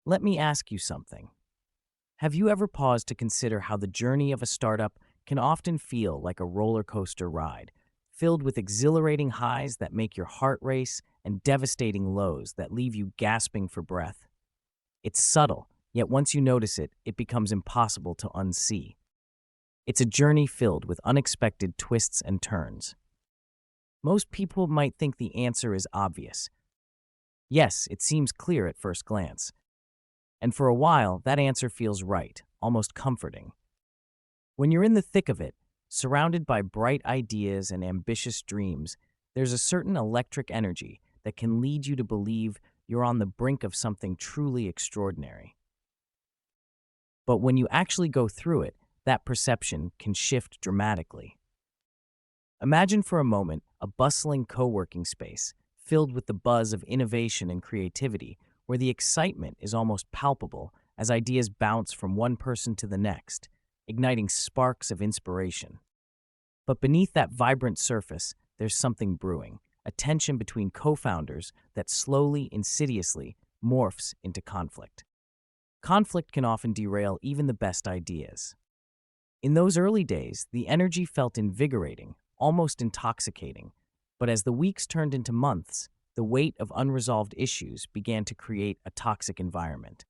Let me ask you something. Have you ever paused to consider how the journey of a startup can often feel like a roller coaster ride, filled with exhilarating highs that make your heart race and devastating lows that leave you gasping for breath? It's subtle, yet once you notice it, it becomes impossible to unsee. It's a journey filled with unexpected twists and turns. Most people might think the answer is obvious. Yes, it seems clear at first glance. And for a while, that answer feels right, almost comforting. When you're in the thick of it, surrounded by bright ideas and ambitious dreams, there's a certain electric energy that can lead you to believe you're on the brink of something truly extraordinary. But when you actually go through it, that perception can shift dramatically. Imagine for a moment a bustling co-working space filled with the buzz of innovation and creativity, where the excitement is almost palpable as ideas bounce from one person to the next, igniting sparks of inspiration. But beneath that vibrant surface, there's something brewing, a tension between co-founders that slowly, insidiously morphs into conflict. Conflict can often derail even the best ideas. In those early days, the energy felt invigorating, almost intoxicating, but as the weeks turned into months, the weight of unresolved issues began to create a toxic environment.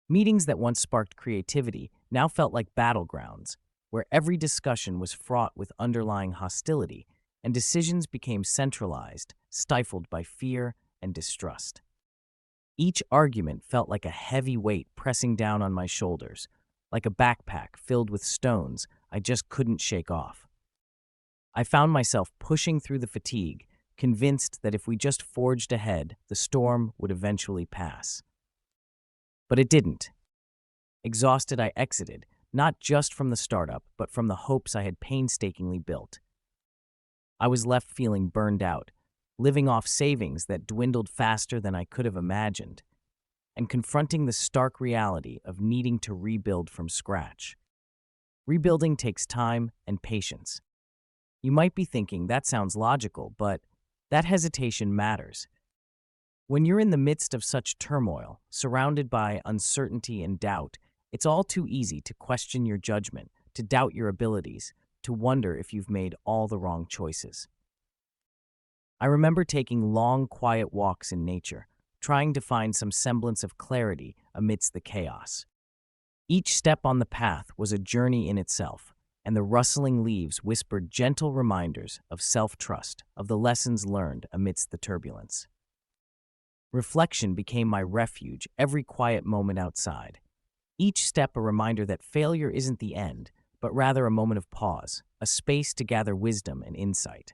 Meetings that once sparked creativity now felt like battlegrounds, where every discussion was fraught with underlying hostility, and decisions became centralized, stifled by fear and distrust. Each argument felt like a heavy weight pressing down on my shoulders, like a backpack filled with stones I just couldn't shake off. I found myself pushing through the fatigue, convinced that if we just forged ahead, the storm would eventually pass. But it didn't. Exhausted, I exited, not just from the startup, but from the hopes I had painstakingly built. I was left feeling burned out, living off savings that dwindled faster than I could have imagined, and confronting the stark reality of needing to rebuild from scratch. Rebuilding takes time and patience. You might be thinking, that sounds logical, but that hesitation matters. When you're in the midst of such turmoil, surrounded by uncertainty and doubt, it's all too easy to question your judgment, to doubt your abilities, to wonder if you've made all the wrong choices. I remember taking long, quiet walks in nature, trying to find some semblance of clarity amidst the chaos. Each step on the path was a journey in itself, and the rustling leaves whispered gentle reminders of self-trust, of the lessons learned amidst the turbulence. Reflection became my refuge every quiet moment outside. Each step a reminder that failure isn't the end, but rather a moment of pause, a space to gather wisdom and insight.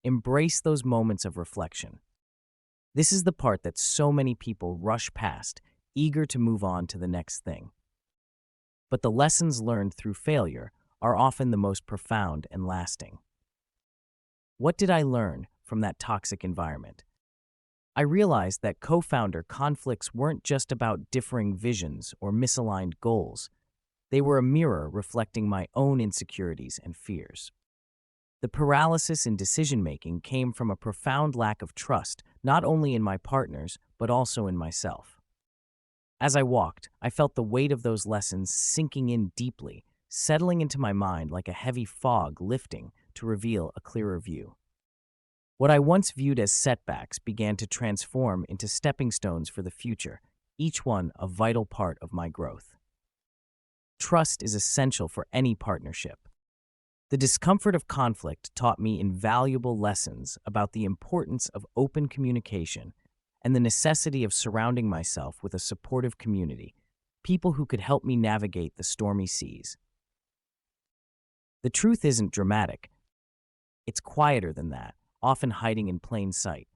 Embrace those moments of reflection. This is the part that so many people rush past, eager to move on to the next thing. But the lessons learned through failure are often the most profound and lasting. What did I learn from that toxic environment? I realized that co-founder conflicts weren't just about differing visions or misaligned goals. They were a mirror reflecting my own insecurities and fears. The paralysis in decision-making came from a profound lack of trust, not only in my partners, but also in myself. As I walked, I felt the weight of those lessons sinking in deeply, settling into my mind like a heavy fog lifting to reveal a clearer view. What I once viewed as setbacks began to transform into stepping stones for the future, each one a vital part of my growth. Trust is essential for any partnership. The discomfort of conflict taught me invaluable lessons about the importance of open communication and the necessity of surrounding myself with a supportive community, people who could help me navigate the stormy seas. The truth isn't dramatic. It's quieter than that, often hiding in plain sight.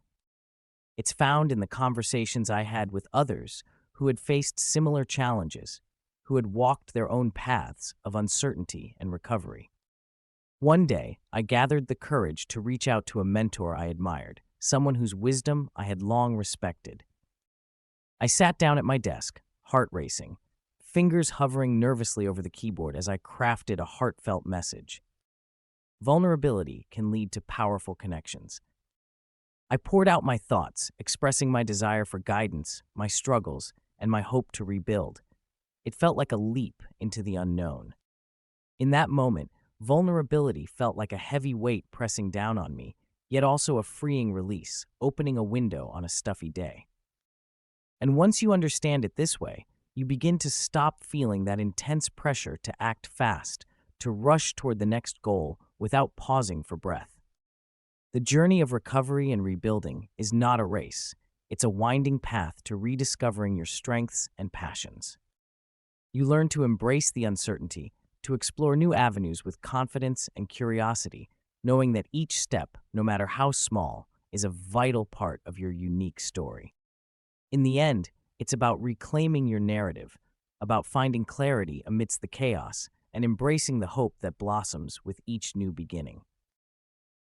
It's found in the conversations I had with others who had faced similar challenges, who had walked their own paths of uncertainty and recovery. One day, I gathered the courage to reach out to a mentor I admired, someone whose wisdom I had long respected. I sat down at my desk, heart racing, fingers hovering nervously over the keyboard as I crafted a heartfelt message. Vulnerability can lead to powerful connections. I poured out my thoughts, expressing my desire for guidance, my struggles, and my hope to rebuild. It felt like a leap into the unknown. In that moment, vulnerability felt like a heavy weight pressing down on me, yet also a freeing release, opening a window on a stuffy day. And once you understand it this way, you begin to stop feeling that intense pressure to act fast, to rush toward the next goal without pausing for breath. The journey of recovery and rebuilding is not a race. It's a winding path to rediscovering your strengths and passions. You learn to embrace the uncertainty, to explore new avenues with confidence and curiosity, knowing that each step, no matter how small, is a vital part of your unique story. In the end, it's about reclaiming your narrative, about finding clarity amidst the chaos, and embracing the hope that blossoms with each new beginning.